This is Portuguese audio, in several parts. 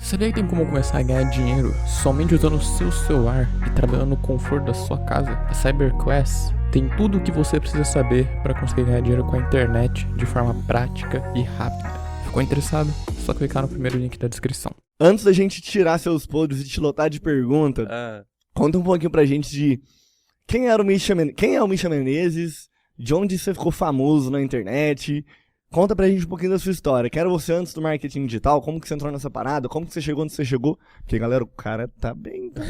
Sabia que tem como começar a ganhar dinheiro somente usando o seu celular e trabalhando no conforto da sua casa? A CyberQuest tem tudo o que você precisa saber para conseguir ganhar dinheiro com a internet de forma prática e rápida. Ficou interessado? É só clicar no primeiro link da descrição. Antes da gente tirar seus podres e te lotar de pergunta, conta um pouquinho pra gente de quem é o Misha Menezes, de onde você ficou famoso na internet. Conta pra gente um pouquinho da sua história. Quero você antes do marketing digital, como que você entrou nessa parada, como que você chegou onde você chegou. Porque, galera, o cara tá bem, tá?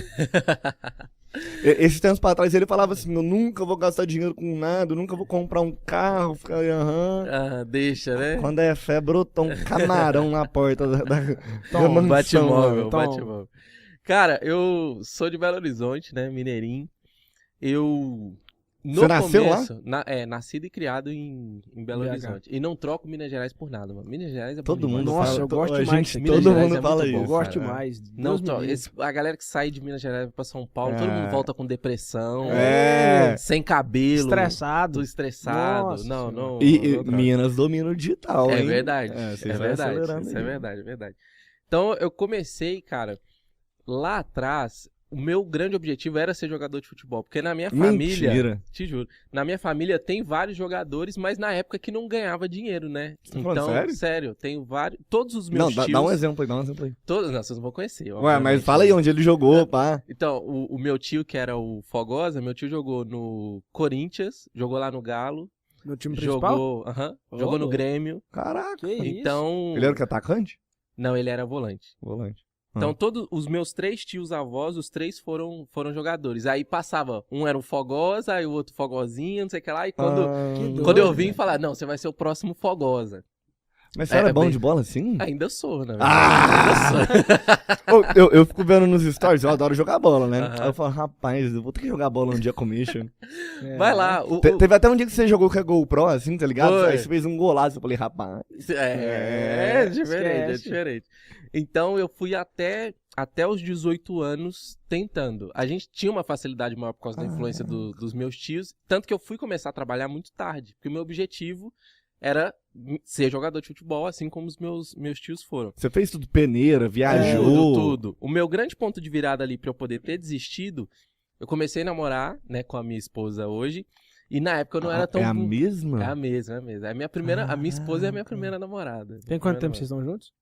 Esses tempos pra trás ele falava assim, eu nunca vou gastar dinheiro com nada, eu nunca vou comprar um carro, ficar deixa, né? Quando é fé, brotou um camarão na porta da mansão. Bate-móvel. Cara, eu sou de Belo Horizonte, né, mineirinho. Você nasceu lá? Nascido e criado em Belo Horizonte. E não troco Minas Gerais por nada, mano. Minas Gerais é bom todo mundo demais. fala. Eu gosto demais. Todo mundo fala isso. Eu gosto demais. Não, a galera que sai de Minas Gerais pra São Paulo, todo mundo volta com depressão, sem cabelo, estressado. Estressado. Nossa, não. E Minas domina o digital, hein? É verdade. Isso É verdade. Então eu comecei, cara, lá atrás. O meu grande objetivo era ser jogador de futebol, porque na minha família, Mentira. te juro, na minha família tem vários jogadores, mas na época que não ganhava dinheiro, né? Você tá falando sério? Tenho vários, todos os meus tios... Dá um exemplo aí. Todos, não, vocês não vão conhecer. Ué, mas fala aí onde ele jogou, pá. Então, o meu tio, que era o Fogosa, meu tio jogou no Corinthians, jogou lá no Galo. No time principal? Jogou no Grêmio. Caraca. Então... Ele era o que, atacante? Não, ele era volante. Então, Ah. todos os meus 3 tios avós, os 3 foram jogadores. Aí passava, um era o Fogosa, aí o outro Fogozinha, não sei o que lá. E quando eu vim falar, não, você vai ser o próximo Fogosa. Mas você era bom de bola assim? Ainda sou, na verdade. Eu fico vendo nos stories, eu adoro jogar bola, né? Aí eu falo, rapaz, eu vou ter que jogar bola um dia com o Misha. Vai lá. Teve até um dia que você jogou com a GoPro, assim, tá ligado? Foi. Aí você fez um golaço, eu falei, rapaz. É diferente. Então eu fui até os 18 anos tentando. A gente tinha uma facilidade maior por causa da influência dos meus tios, tanto que eu fui começar a trabalhar muito tarde, porque o meu objetivo era ser jogador de futebol, assim como os meus tios foram. Você fez tudo peneira, viajou. Tudo. O meu grande ponto de virada ali pra eu poder ter desistido, eu comecei a namorar, né, com a minha esposa hoje, e na época eu não era tão... É a mesma? É a mesma. A minha esposa é a minha primeira namorada. Tem quanto tempo vocês estão juntos?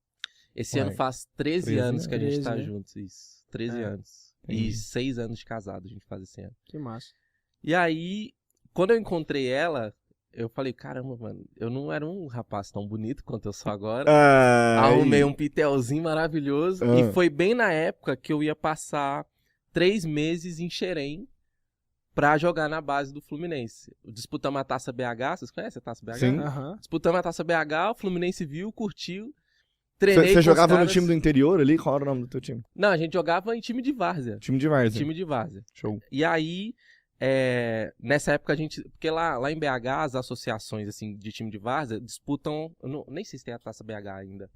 Esse ano faz 13 anos que a gente tá 13, né? juntos, isso. 13 anos. Entendi. E 6 anos de casado a gente faz esse ano. Que massa. E aí, quando eu encontrei ela, eu falei, caramba, mano, eu não era um rapaz tão bonito quanto eu sou agora. Arrumei um pitelzinho maravilhoso. E foi bem na época que eu ia passar 3 meses em Xerém pra jogar na base do Fluminense. Disputamos a Taça BH, vocês conhecem a Taça BH? Sim. Disputamos a Taça BH, o Fluminense viu, curtiu. Você jogava no time do interior ali? Qual era o nome do teu time? Não, a gente jogava em time de várzea. Time de várzea. Show. E aí, nessa época a gente... Porque lá em BH, as associações assim, de time de várzea disputam... Nem sei se tem a Taça BH ainda.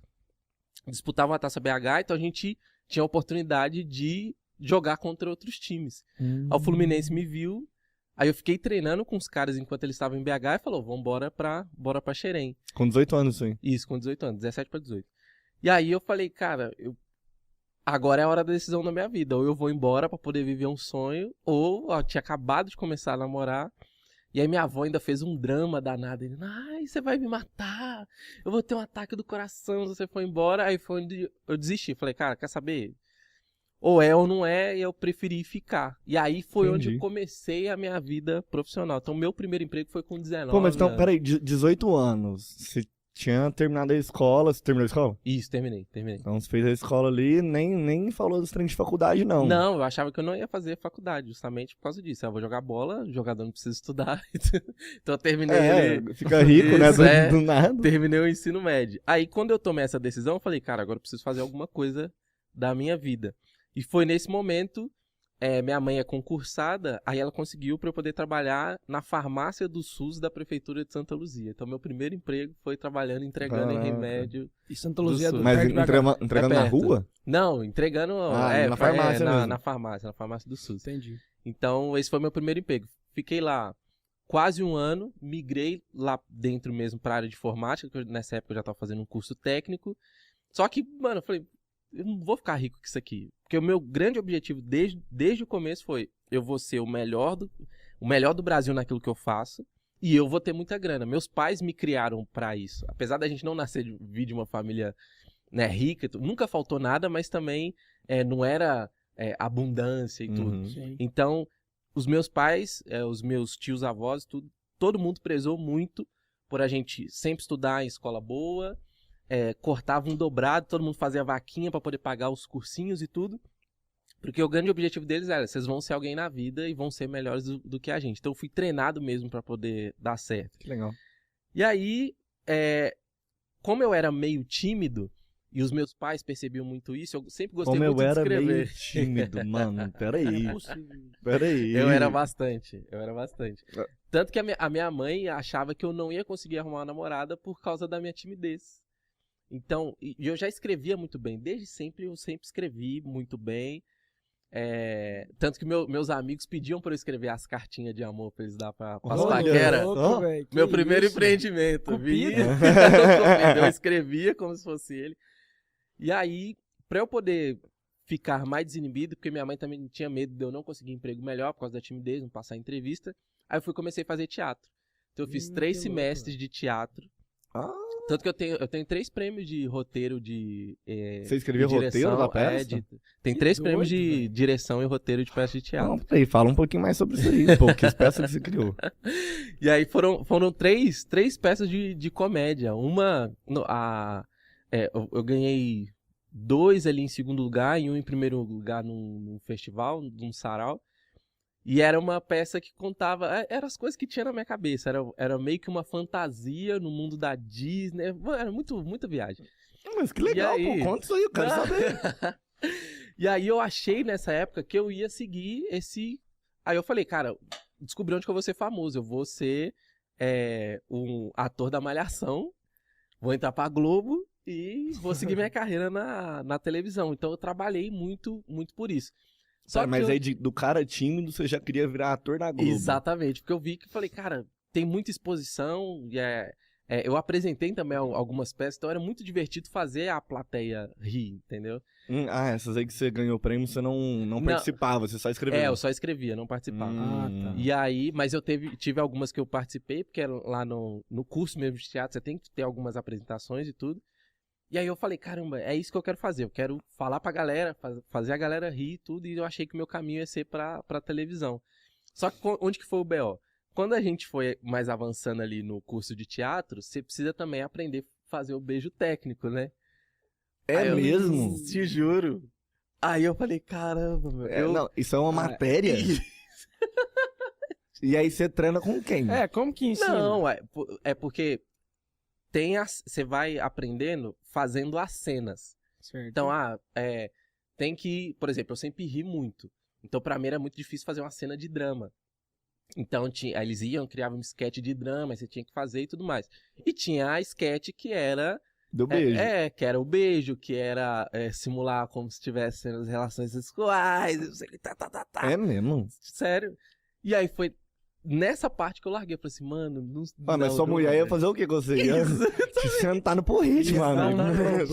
Disputavam a Taça BH, então a gente tinha a oportunidade de jogar contra outros times. Aí o Fluminense me viu, aí eu fiquei treinando com os caras enquanto eles estavam em BH e falou, bora pra Xerém. Com 18 anos, sim. Isso, com 18 anos, 17 pra 18. E aí eu falei, cara, agora é a hora da decisão da minha vida. Ou eu vou embora pra poder viver um sonho, ou eu tinha acabado de começar a namorar. E aí minha avó ainda fez um drama danado. Ele, ai, você vai me matar. Eu vou ter um ataque do coração se você for embora. Aí foi onde eu desisti. Falei, cara, quer saber? Ou é ou não é, e eu preferi ficar. E aí foi onde eu comecei a minha vida profissional. Então meu primeiro emprego foi com 19 Pô, mas então, anos. peraí, 18 anos. Você tinha terminado a escola. Você terminou a escola? Isso, terminei. Então você fez a escola ali, nem falou dos treinos de faculdade, não. Não, eu achava que eu não ia fazer faculdade, justamente por causa disso. Eu vou jogar bola, jogador não precisa estudar. Então eu terminei... Fica rico, Isso, né? Do nada. Terminei o ensino médio. Aí quando eu tomei essa decisão, eu falei, cara, agora eu preciso fazer alguma coisa da minha vida. E foi nesse momento, minha mãe é concursada, aí ela conseguiu para eu poder trabalhar na farmácia do SUS da Prefeitura de Santa Luzia. Então meu primeiro emprego foi trabalhando, entregando em remédio. E Santa Luzia do Mas perto de BH. entregando na rua? Não, entregando na farmácia mesmo. na farmácia do SUS. Entendi. Então esse foi meu primeiro emprego. Fiquei lá quase um ano, migrei lá dentro mesmo para a área de informática, que nessa época eu já estava fazendo um curso técnico. Só que, mano, eu falei, eu não vou ficar rico com isso aqui. Porque o meu grande objetivo desde o começo foi, eu vou ser o melhor do Brasil naquilo que eu faço e eu vou ter muita grana. Meus pais me criaram pra isso. Apesar da gente não vir de uma família, né, rica, nunca faltou nada, mas também não era abundância e tudo. Sim. Então, os meus pais, os meus tios, avós, tudo, todo mundo prezou muito por a gente sempre estudar em escola boa, cortava um dobrado, todo mundo fazia vaquinha pra poder pagar os cursinhos e tudo. Porque o grande objetivo deles era, vocês vão ser alguém na vida e vão ser melhores do que a gente. Então eu fui treinado mesmo pra poder dar certo. Que legal. E aí, como eu era meio tímido, e os meus pais percebiam muito isso, eu sempre gostei muito de escrever. Como eu era meio tímido, mano, peraí. Peraí. Eu era bastante. Tanto que a minha mãe achava que eu não ia conseguir arrumar uma namorada por causa da minha timidez. Então, eu já escrevia muito bem. Desde sempre, eu sempre escrevi muito bem. Tanto que meus amigos pediam pra eu escrever as cartinhas de amor pra eles dar pra paquera. Meu primeiro empreendimento. Eu escrevia como se fosse ele. E aí, pra eu poder ficar mais desinibido, porque minha mãe também tinha medo de eu não conseguir emprego melhor por causa da timidez, não passar entrevista, aí eu comecei a fazer teatro. Então eu fiz 3 semestres de teatro. Tanto que eu tenho 3 prêmios de roteiro de Você escrevia roteiro da peça? Tem 3 prêmios de direção e roteiro de peça de teatro. Não, peraí, fala um pouquinho mais sobre isso aí, pô, que peça que você criou. E aí foram 3 peças de comédia. Uma, eu ganhei 2 ali em segundo lugar e um em primeiro lugar num festival, num sarau. E era uma peça que contava, eram as coisas que tinha na minha cabeça, era meio que uma fantasia no mundo da Disney, era muita viagem. Mas que legal, pô, conta isso aí, eu quero saber. E aí eu achei nessa época que eu ia seguir esse... Aí eu falei, cara, descobri onde que eu vou ser famoso, eu vou ser um ator da Malhação, vou entrar pra Globo e vou seguir minha carreira na televisão. Então eu trabalhei muito, muito por isso. Mas aí do cara tímido você já queria virar ator da Globo. Exatamente, porque eu vi que falei, cara, tem muita exposição, e eu apresentei também algumas peças, então era muito divertido fazer a plateia rir, entendeu? Essas aí que você ganhou prêmio, você não participava, você só escrevia. Eu só escrevia, não participava. Tá. E aí, mas eu tive algumas que eu participei, porque era lá no curso mesmo de teatro, você tem que ter algumas apresentações e tudo. E aí eu falei, caramba, é isso que eu quero fazer. Eu quero falar pra galera, fazer a galera rir e tudo. E eu achei que o meu caminho ia ser pra televisão. Só que onde que foi o B.O.? Quando a gente foi mais avançando ali no curso de teatro, você precisa também aprender a fazer o beijo técnico, né? Mesmo? Te juro. Aí eu falei, caramba, meu. Não, isso é uma matéria? E aí você treina com quem? Como que ensina? Não, é porque... você vai aprendendo fazendo as cenas. Certo. Então, tem que... Por exemplo, eu sempre ri muito. Então, pra mim, era muito difícil fazer uma cena de drama. Então, aí eles criavam um sketch de drama, aí você tinha que fazer e tudo mais. E tinha a sketch que era... Do beijo. Que era o beijo, que era simular como se tivesse as relações sexuais, não sei o que, É mesmo? Sério. E aí foi... Nessa parte que eu larguei, eu falei assim, mano... Mas sua mulher ia fazer o que com você? Ia te sentar no porrete, mano.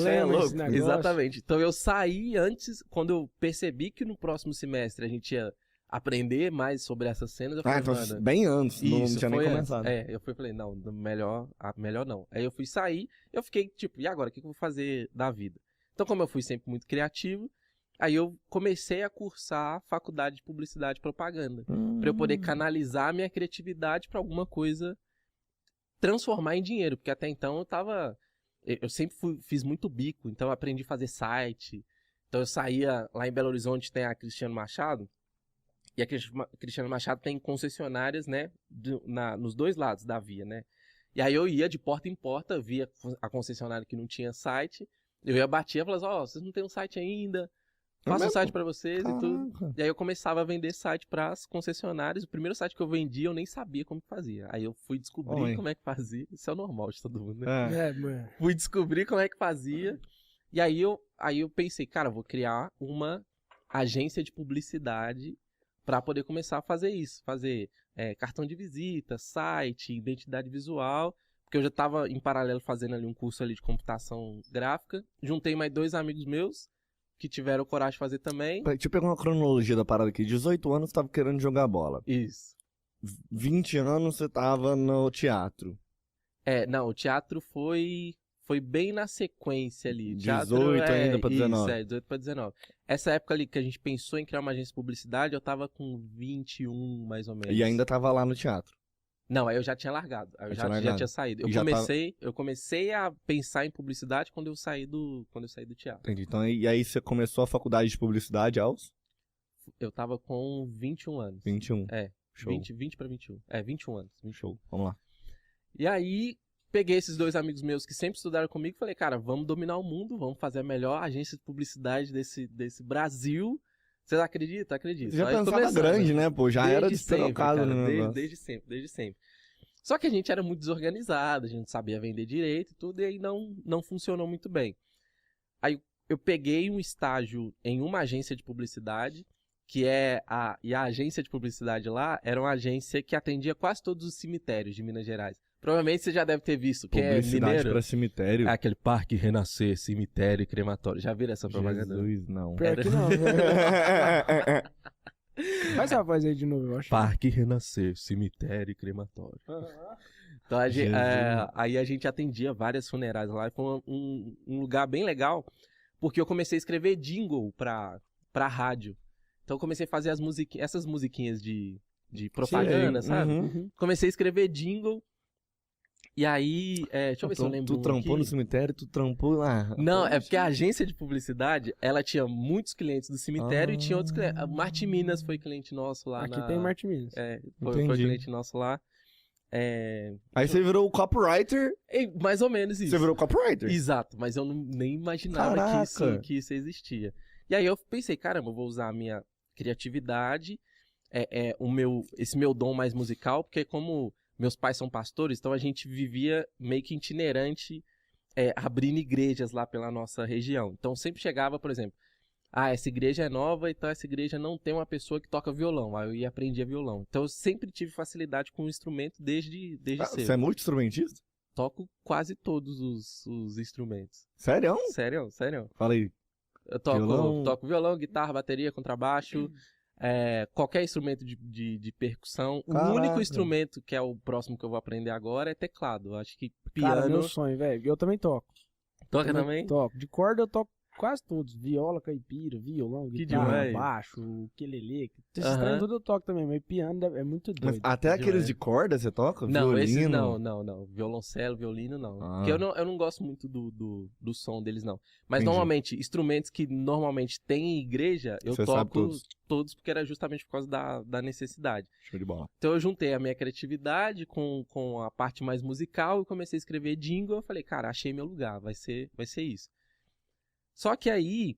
É louco. Exatamente. Então eu saí antes, quando eu percebi que no próximo semestre a gente ia aprender mais sobre essas cenas, eu falei, então mano... bem antes, não tinha nem começado. Eu falei, não, melhor não. Aí eu fui sair, eu fiquei tipo, e agora, o que eu vou fazer da vida? Então como eu fui sempre muito criativo, aí eu comecei a cursar a faculdade de publicidade e propaganda. Pra eu poder canalizar a minha criatividade pra alguma coisa transformar em dinheiro. Porque até então eu sempre fiz muito bico. Então eu aprendi a fazer site. Então eu saía, lá em Belo Horizonte tem a Cristiano Machado. E a Cristiano Machado tem concessionárias, né? Nos 2 lados da via, né? E aí eu ia de porta em porta, via a concessionária que não tinha site. Eu ia bater e falava, vocês não tem um site ainda? Faço um site pra vocês. Caraca. E tudo. E aí eu começava a vender site pras concessionárias. O primeiro site que eu vendi, eu nem sabia como que fazia. Aí eu fui descobrir como é que fazia. Isso é o normal de todo mundo, né? Mano. Fui descobrir como é que fazia. E aí eu pensei, cara, eu vou criar uma agência de publicidade pra poder começar a fazer isso. Fazer cartão de visita, site, identidade visual. Porque eu já tava em paralelo fazendo ali um curso ali de computação gráfica. Juntei mais 2 amigos meus. que tiveram coragem de fazer também. Deixa eu pegar uma cronologia da parada aqui. 18 anos você tava querendo jogar bola. Isso. 20 anos você tava no teatro. Não, o teatro foi bem na sequência ali. O teatro 18 ainda pra 19. Isso, 18 pra 19. Essa época ali que a gente pensou em criar uma agência de publicidade, eu tava com 21, mais ou menos. E ainda tava lá no teatro. Não, aí eu já tinha largado. Aí eu já tinha saído. Eu comecei a pensar em publicidade quando eu saí do teatro. Entendi. Então, e aí você começou a faculdade de publicidade aos? Eu tava com 21 anos. 21. Show. 20 pra 21. 21 anos. 20. Show. Vamos lá. E aí, peguei esses 2 amigos meus que sempre estudaram comigo e falei, cara, vamos dominar o mundo, vamos fazer a melhor agência de publicidade desse Brasil. Vocês acreditam? Acredito. Já pensava grande, né, pô? Já era despirocado no negócio. Desde sempre. Só que a gente era muito desorganizado, a gente não sabia vender direito e tudo, e aí não funcionou muito bem. Aí eu peguei um estágio em uma agência de publicidade, e a agência de publicidade lá era uma agência que atendia quase todos os cemitérios de Minas Gerais. Provavelmente você já deve ter visto, que publicidade é mineiro. Pra cemitério. É aquele Parque Renascer, cemitério e crematório. Já viram essa propaganda? Jesus, não. Pior que não. Faz essa voz aí de novo, eu acho. Parque Renascer, cemitério e crematório. Então aí a gente atendia várias funerárias lá. E foi um lugar bem legal, porque eu comecei a escrever jingle pra rádio. Então eu comecei a fazer essas musiquinhas de propaganda, sabe? Uhum. Comecei a escrever jingle. E aí, deixa eu ver se eu lembro. Tu trampou no cemitério, tu trampou lá. Não, é porque a agência de publicidade, ela tinha muitos clientes do cemitério e tinha outros clientes. A Marte Minas foi cliente nosso lá. Aqui tem Marte Minas. Foi cliente nosso lá. Aí você virou o copywriter. Mais ou menos isso. Você virou copywriter. Exato, mas eu nem imaginava que isso existia. E aí eu pensei, caramba, eu vou usar a minha criatividade, esse meu dom mais musical, porque como meus pais são pastores, então a gente vivia meio que itinerante, abrindo igrejas lá pela nossa região. Então sempre chegava, por exemplo, essa igreja é nova, então essa igreja não tem uma pessoa que toca violão. Aí eu ia aprender violão. Então eu sempre tive facilidade com o instrumento desde cedo. Você é multi-instrumentista? Toco quase todos os instrumentos. Sério? Sério. Fala aí. Eu toco violão, guitarra, bateria, contrabaixo, qualquer instrumento de percussão. Caraca. O único instrumento que é o próximo que eu vou aprender agora é teclado. Eu acho que piano... Cara, meu sonho, velho. Eu também toco. Toca também? Toco. De corda eu toco quase todos. Viola, caipira, violão, guitarra, baixo, ukulele. Esses trem tudo eu toco também, mas piano é muito doido. Mas até aqueles de corda você toca? Não, violino? esses não. Violoncelo, violino não. Porque eu não gosto muito do som deles, não. Mas normalmente, instrumentos que normalmente tem em igreja, eu toco todos porque era justamente por causa da necessidade. Show de bola. Então eu juntei a minha criatividade com a parte mais musical e comecei a escrever jingle. Eu falei, cara, achei meu lugar, vai ser isso. Só que aí,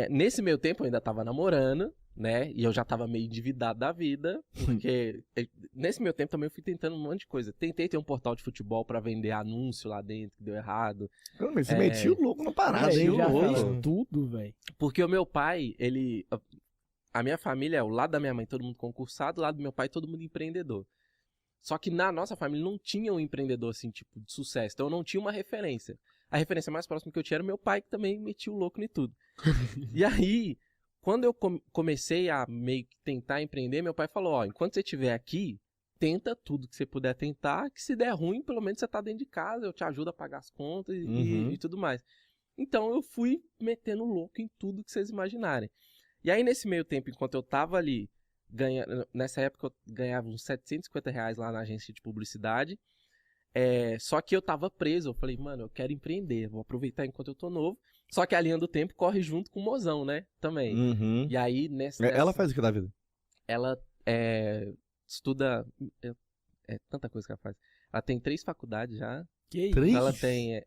nesse meio tempo eu ainda tava namorando, né? E eu já tava meio endividado da vida, porque nesse meio tempo também eu fui tentando um monte de coisa. Tentei ter um portal de futebol pra vender anúncio lá dentro, que deu errado. Mas você metia o louco na parada, hein? Eu já fiz tudo, velho. Porque o meu pai, a minha família, o lado da minha mãe todo mundo concursado, o lado do meu pai todo mundo empreendedor. Só que na nossa família não tinha um empreendedor assim, tipo, de sucesso. Então eu não tinha uma referência. A referência mais próxima que eu tinha era meu pai, que também metia o louco em tudo. E aí, quando eu comecei a meio que tentar empreender, meu pai falou, enquanto você estiver aqui, tenta tudo que você puder tentar, que se der ruim, pelo menos você tá dentro de casa, eu te ajudo a pagar as contas e tudo mais. Então eu fui metendo louco em tudo que vocês imaginarem. E aí nesse meio tempo, enquanto eu tava ali, nessa época eu ganhava uns R$750 lá na agência de publicidade, só que eu tava preso, eu falei, mano, eu quero empreender, vou aproveitar enquanto eu tô novo. Só que a linha do tempo corre junto com o mozão, né, também. E aí Ela faz o que da vida? Ela estuda, tanta coisa que ela faz. Ela tem 3 faculdades já. Que isso? Ela tem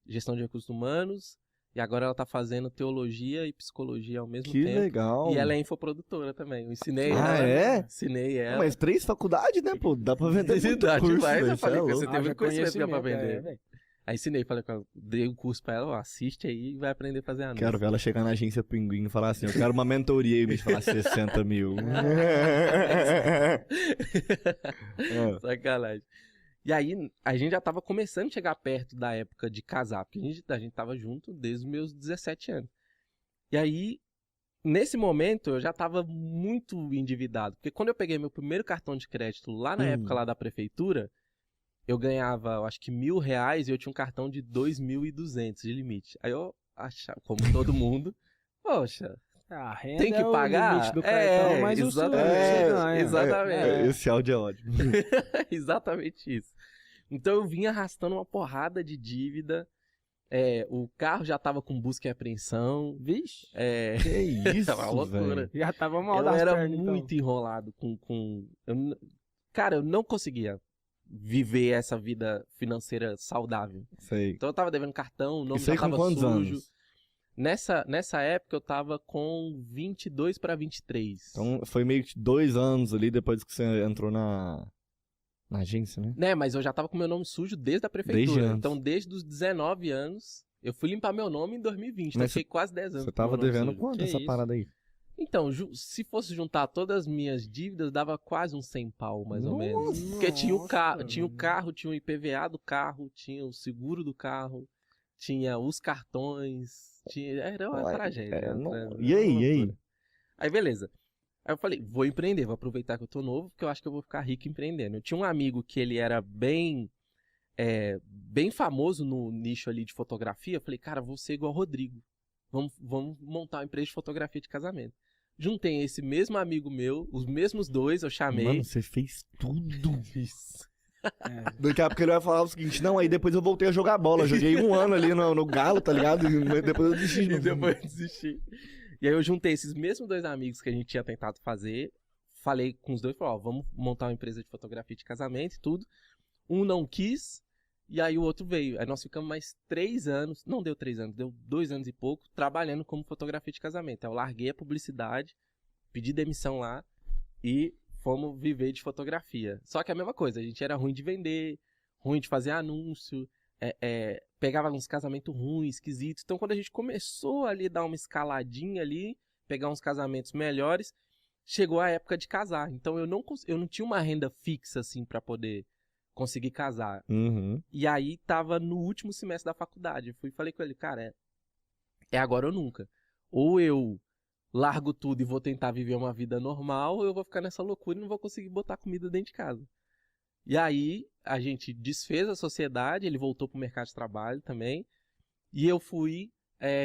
gestão de recursos humanos, e agora ela tá fazendo teologia e psicologia ao mesmo tempo. Que legal. E ela é infoprodutora também. Eu ensinei ela. Ensinei ela. Mas 3 faculdades, né, pô? Dá pra vender muito curso, demais, né? eu falei, você tem muito conhecimento conhecimento pra vender. Aí ensinei, dei um curso pra ela, assiste aí e vai aprender a fazer anúncio. Quero ver ela chegar na agência Pinguim e falar assim, eu quero uma mentoria e me falar 60 mil. Sacanagem. E aí, a gente já tava começando a chegar perto da época de casar, porque a gente tava junto desde os meus 17 anos. E aí, nesse momento, eu já tava muito endividado. Porque quando eu peguei meu primeiro cartão de crédito lá na época lá da prefeitura, eu ganhava, eu acho que R$1.000 e eu tinha um cartão de 2.200 de limite. Aí eu achava, como todo mundo, poxa, A renda tem que é o pagar? limite do cartão, mas exatamente. Esse áudio é ótimo. Exatamente isso. Então eu vinha arrastando uma porrada de dívida. O carro já tava com busca e apreensão. Vixe. Que isso, uma loucura. Já tava mal Eu das era pernas, muito enrolado com... Cara, eu não conseguia viver essa vida financeira saudável. Sei. Então eu tava devendo cartão, o nome Isso aí já com tava quantos sujo. anos? Nessa época eu tava com 22 para 23. Então foi meio que 2 anos ali depois que você entrou na agência, né? Mas eu já tava com meu nome sujo desde a Desde prefeitura. antes. Então desde os 19 anos, eu fui limpar meu nome em 2020. Então Mas fiquei quase 10 anos. Você com tava meu nome devendo sujo. quanto Que essa isso? parada aí? Então, se fosse juntar todas as minhas dívidas, dava quase uns 100 pau, mais ou menos. Porque tinha o carro, tinha o IPVA do carro, tinha o seguro do carro, tinha os cartões, era uma tragédia. E aí? Aí, beleza. Aí eu falei, vou empreender, vou aproveitar que eu tô novo, porque eu acho que eu vou ficar rico empreendendo. Eu tinha um amigo que ele era bem famoso no nicho ali de fotografia. Eu falei, cara, vou ser igual o Rodrigo. Vamos montar uma empresa de fotografia de casamento. Juntei esse mesmo amigo meu, os mesmos dois, eu chamei. Mano, você fez tudo. Isso. Daqui a pouco ele vai falar o seguinte, não, aí depois eu voltei a jogar bola, joguei 1 ano ali no Galo, tá ligado? E depois eu desisti. E depois eu desisti. E aí eu juntei esses mesmos 2 amigos que a gente tinha tentado fazer, falei com os dois, falei, ó, vamos montar uma empresa de fotografia de casamento e tudo. Um não quis, e aí o outro veio. Aí nós ficamos mais 3 anos, não deu 3 anos, deu 2 anos e pouco, trabalhando como fotografia de casamento. Aí eu larguei a publicidade, pedi demissão lá e fomos viver de fotografia. Só que a mesma coisa, a gente era ruim de vender, ruim de fazer anúncio, pegava uns casamentos ruins, esquisitos. Então quando a gente começou ali a dar uma escaladinha ali, pegar uns casamentos melhores, chegou a época de casar. Então eu não tinha uma renda fixa assim pra poder conseguir casar. Uhum. E aí tava no último semestre da faculdade. Eu fui e falei com ele, cara, é agora ou nunca. Ou eu largo tudo e vou tentar viver uma vida normal, ou eu vou ficar nessa loucura e não vou conseguir botar comida dentro de casa. E aí a gente desfez a sociedade, ele voltou pro mercado de trabalho também, e eu fui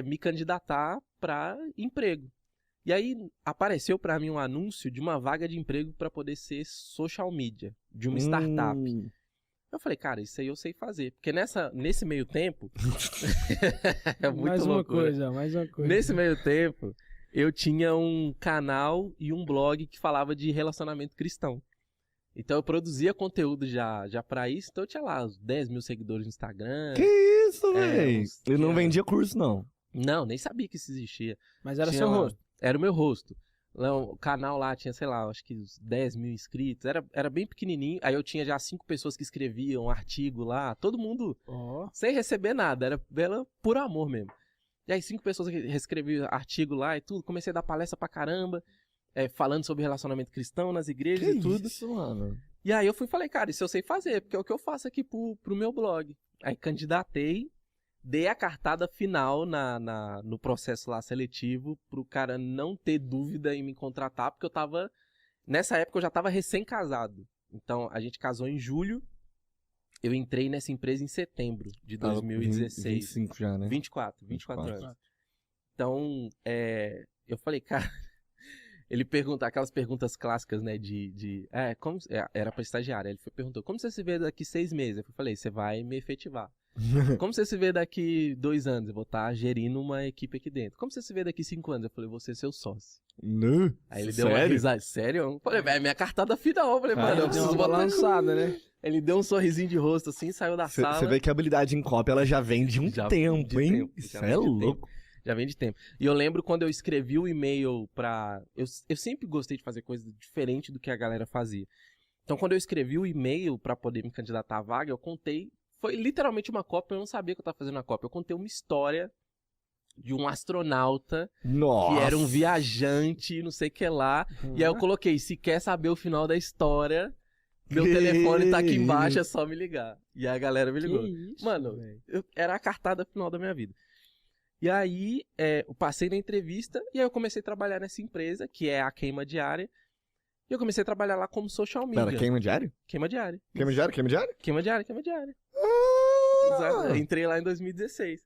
me candidatar para emprego. E aí apareceu para mim um anúncio de uma vaga de emprego para poder ser social media, de uma startup. Eu falei, cara, isso aí eu sei fazer. Porque nesse meio tempo... é muito mais uma loucura. coisa. Nesse meio tempo, eu tinha um canal e um blog que falava de relacionamento cristão. Então eu produzia conteúdo já pra isso. Então eu tinha lá os 10 mil seguidores no Instagram. Que isso, velho? Ele não vendia curso, não. Não, nem sabia que isso existia. Mas era Tinha seu lá- rosto. Era o meu rosto. O canal lá tinha, sei lá, acho que uns 10 mil inscritos. Era bem pequenininho. Aí eu tinha já 5 pessoas que escreviam artigo lá. Todo mundo Ó. sem receber nada. Era por amor mesmo. E aí 5 pessoas que escreviam artigo lá e tudo. Comecei a dar palestra pra caramba. Falando sobre relacionamento cristão nas igrejas Que e tudo. isso, mano? E aí eu fui e falei, cara, isso eu sei fazer. Porque é o que eu faço aqui pro meu blog. Aí candidatei. Dei a cartada final no processo lá seletivo pro cara não ter dúvida em me contratar, porque nessa época eu já tava recém-casado. Então a gente casou em julho, eu entrei nessa empresa em setembro de 2016. 25 já, né? 24 anos. Então, eu falei, cara, ele pergunta aquelas perguntas clássicas, né, era pra estagiário, ele perguntou, como você se vê daqui 6 meses? Eu falei, você vai me efetivar. Como você se vê daqui 2 anos? Eu vou estar gerindo uma equipe aqui dentro. Como você se vê daqui 5 anos? Eu falei, vou ser seu sócio. Não. Aí ele deu uma risada. Sério? Eu falei, é minha cartada final. Eu falei, mano, eu Deu preciso uma botar... balançada, né? Ele deu um sorrisinho de rosto assim, saiu da sala. Você vê que a habilidade em cópia, ela já vem de um tempo, hein? Isso é louco. Já vem de tempo. E eu lembro quando eu escrevi o e-mail pra... Eu sempre gostei de fazer coisas diferentes do que a galera fazia. Então quando eu escrevi o e-mail pra poder me candidatar à vaga, eu contei... Foi literalmente uma cópia, eu não sabia que eu tava fazendo a cópia. Eu contei uma história de um astronauta Nossa. que era um viajante, não sei o que lá. E aí eu coloquei, se quer saber o final da história, meu telefone tá aqui embaixo, é só me ligar. E aí a galera me ligou. Que isso, Mano, velho? era a cartada final da minha vida. E aí, eu passei na entrevista e aí eu comecei a trabalhar nessa empresa, que é a Queima Diária. E eu comecei a trabalhar lá como social media. Pera, Queima Diária? Queima Diária. Queima Diária? Queima Diária? Queima Diária, Queima Diária. Ah! Exato. Eu entrei lá em 2016.